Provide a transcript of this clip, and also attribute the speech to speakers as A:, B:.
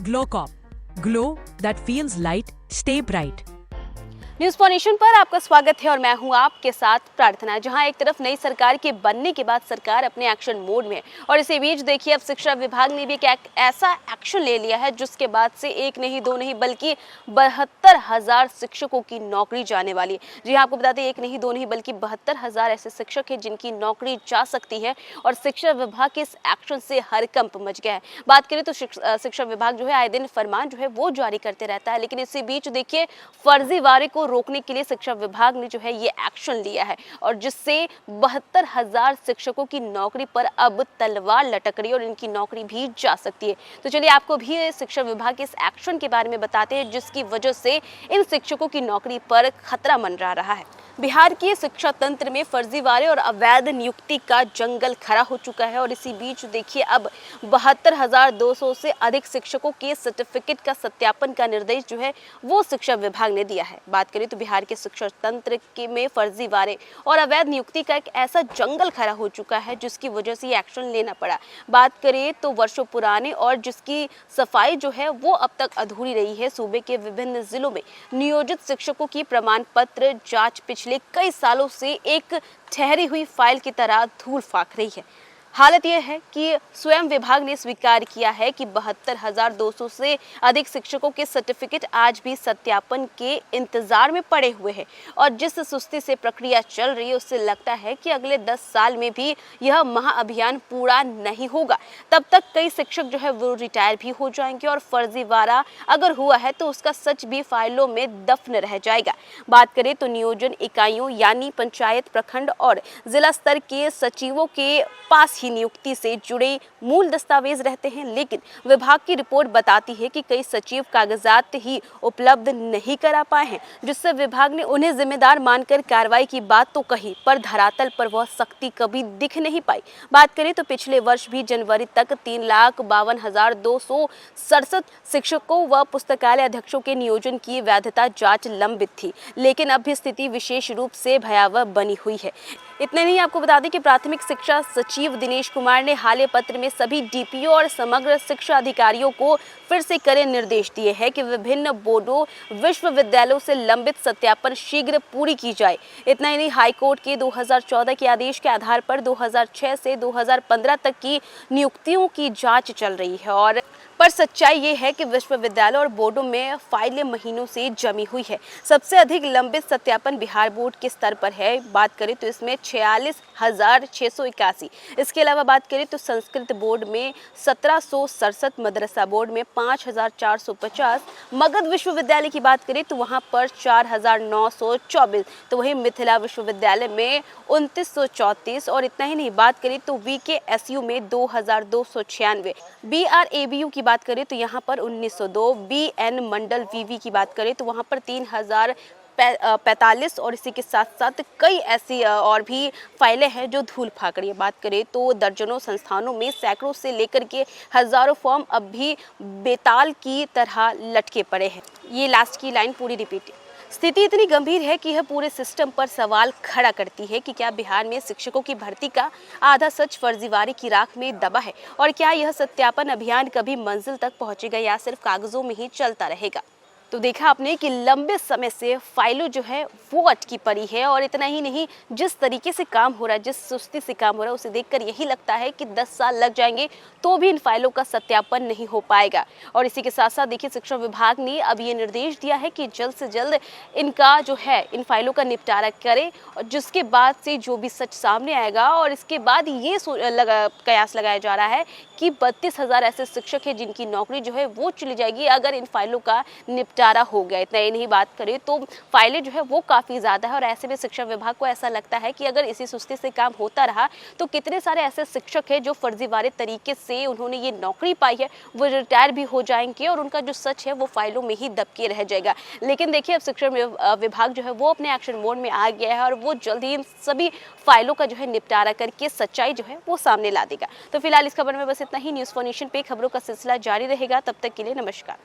A: ग्लोकॉप, glow that feels light, stay bright.
B: News for nation पर आपका स्वागत है और मैं हूं आपके साथ प्रार्थना। जहां एक तरफ नई सरकार के बनने के बाद सरकार अपने एक्शन मोड में है और इसी बीच देखिए अब शिक्षा विभाग ने भी एक ऐसा एक्शन ले लिया है जिसके बाद से एक नहीं दो नहीं बल्कि 72,000 शिक्षकों की नौकरी जाने वाली है। जी हाँ, आपको बता दें एक नहीं दो नहीं बल्कि 72,000 ऐसे शिक्षक हैं जिनकी नौकरी जा सकती है और शिक्षा विभाग के इस एक्शन से हड़कंप मच गया है। बात करें तो शिक्षा विभाग जो है आए दिन फरमान जो है वो जारी करते रहता है, लेकिन इसी बीच देखिए फर्जीवाड़े को रोकने के लिए शिक्षा विभाग ने जो है ये एक्शन लिया है और जिससे 72,000 शिक्षकों की नौकरी पर अब तलवार लटक रही है और इनकी नौकरी भी जा सकती है। तो चलिए आपको भी शिक्षा विभाग के इस एक्शन के बारे में बताते हैं जिसकी वजह से इन शिक्षकों की नौकरी पर खतरा मंडरा रहा है। बिहार के शिक्षा तंत्र में फर्जीवाड़े और अवैध नियुक्ति का जंगल खड़ा हो चुका है और इसी बीच देखिए अब 72,200 से अधिक शिक्षकों के सर्टिफिकेट का सत्यापन का निर्देश जो है वो शिक्षा विभाग ने दिया है। बात करें तो बिहार के शिक्षा तंत्र के में फर्जीवाड़े और अवैध नियुक्ति का एक ऐसा जंगल खड़ा हो चुका है जिसकी वजह से ये एक्शन लेना पड़ा। बात करें तो वर्षों पुराने और जिसकी सफाई जो है वो अब तक अधूरी रही है। सूबे के विभिन्न जिलों में नियोजित शिक्षकों की प्रमाण पत्र जांच पिछले कई सालों से एक ठहरी हुई फाइल की तरह धूल फाक रही है। हालत यह है कि स्वयं विभाग ने स्वीकार किया है कि 72,200 से अधिक शिक्षकों के सर्टिफिकेट आज भी सत्यापन के इंतजार में पड़े हुए हैं और जिस सुस्ती से प्रक्रिया चल रही है उससे लगता है कि अगले 10 साल में भी यह महाअभियान पूरा नहीं होगा। तब तक कई शिक्षक जो है वो रिटायर भी हो जाएंगे और फर्जीवाड़ा अगर हुआ है तो उसका सच भी फाइलों में दफन रह जाएगा। बात करें तो नियोजन इकाइयों यानी पंचायत, प्रखंड और जिला स्तर के सचिवों के पास नियुक्ति से जुड़े मूल दस्तावेज रहते हैं, लेकिन विभाग की रिपोर्ट बताती है कि कई सचिव कागजात ही उपलब्ध नहीं करा पाए हैं, जिससे विभाग ने उन्हें जिम्मेदार मानकर कार्रवाई की बात तो कही पर धरातल पर वह सख्ती कभी दिख नहीं पाई। बात करें तो पिछले वर्ष भी जनवरी तक 3,52,267 शिक्षकों व पुस्तकालय अध्यक्षों के नियोजन की वैधता जांच लंबित थी, लेकिन अब भी स्थिति विशेष रूप से भयावह बनी हुई है। इतने नहीं, आपको बता दें कि प्राथमिक शिक्षा सचिव दिनेश कुमार ने हाल पत्र में सभी डीपीओ और समग्र शिक्षा अधिकारियों को फिर से कड़े निर्देश दिए हैं कि विभिन्न बोर्डों विश्वविद्यालयों से लंबित सत्यापन शीघ्र पूरी की जाए। इतना ही नहीं, हाईकोर्ट के 2014 के आदेश के आधार पर 2006 से 2015 तक की नियुक्तियों की जांच चल रही है और पर सच्चाई ये है कि विश्वविद्यालय और बोर्डों में फाइलें महीनों से जमी हुई है। सबसे अधिक लंबित सत्यापन बिहार बोर्ड के स्तर पर है। बात करें तो इसमें 46,681। इसके अलावा बात करें तो संस्कृत बोर्ड में 1,767, मदरसा बोर्ड में 5,450, मगध विश्वविद्यालय की बात करें तो वहां पर 4,924, तो वहीं मिथिला विश्वविद्यालय में 2,934 और इतना ही नहीं, बात करें तो VKSU में 2,296, BRABU की बात करें तो यहाँ पर 1,902, BN मंडल VV की बात करें तो वहाँ पर 3,045 और इसी के साथ साथ कई ऐसी और भी फाइलें हैं जो धूल फाक रही है। बात करें तो दर्जनों संस्थानों में सैकड़ों से लेकर के हजारों फॉर्म अब भी बेताल की तरह लटके पड़े हैं। ये लास्ट की लाइन पूरी रिपीट। स्थिति इतनी गंभीर है कि यह पूरे सिस्टम पर सवाल खड़ा करती है कि क्या बिहार में शिक्षकों की भर्ती का आधा सच फर्जीवाड़े की राख में दबा है और क्या यह सत्यापन अभियान कभी मंजिल तक पहुंचेगा या सिर्फ कागजों में ही चलता रहेगा। तो देखा आपने कि लंबे समय से फाइलों जो है वो अटकी पड़ी है और इतना ही नहीं, जिस तरीके से काम हो रहा है, जिस सुस्ती से काम हो रहा है उसे देखकर यही लगता है कि 10 साल लग जाएंगे तो भी इन फाइलों का सत्यापन नहीं हो पाएगा। और इसी के साथ साथ देखिए शिक्षा विभाग ने अब ये निर्देश दिया है कि जल्द से जल्द इनका जो है इन फाइलों का निपटारा करे और जिसके बाद से जो भी सच सामने आएगा और इसके बाद ये कयास लगाया जा रहा है कि 32,000 ऐसे शिक्षक हैं जिनकी नौकरी जो है वो चली जाएगी अगर इन फाइलों का निपटारा हो गया। इतना ही नहीं, बात करें तो फाइलें जो है वो काफ़ी ज़्यादा है और ऐसे में शिक्षा विभाग को ऐसा लगता है कि अगर इसी सुस्ती से काम होता रहा तो कितने सारे ऐसे शिक्षक हैं जो फर्जीवाड़े तरीके से उन्होंने ये नौकरी पाई है वो रिटायर भी हो जाएंगे और उनका जो सच है वो फाइलों में ही दब के रह जाएगा। लेकिन देखिए अब शिक्षा विभाग जो है वो अपने एक्शन मोड में आ गया है और वो जल्द ही इन सभी फाइलों का जो है निपटारा करके सच्चाई जो है वो सामने ला देगा। तो फिलहाल इस खबर में बस इतना ही। न्यूज़ फॉर नेशन पे खबरों का सिलसिला जारी रहेगा। तब तक के लिए नमस्कार।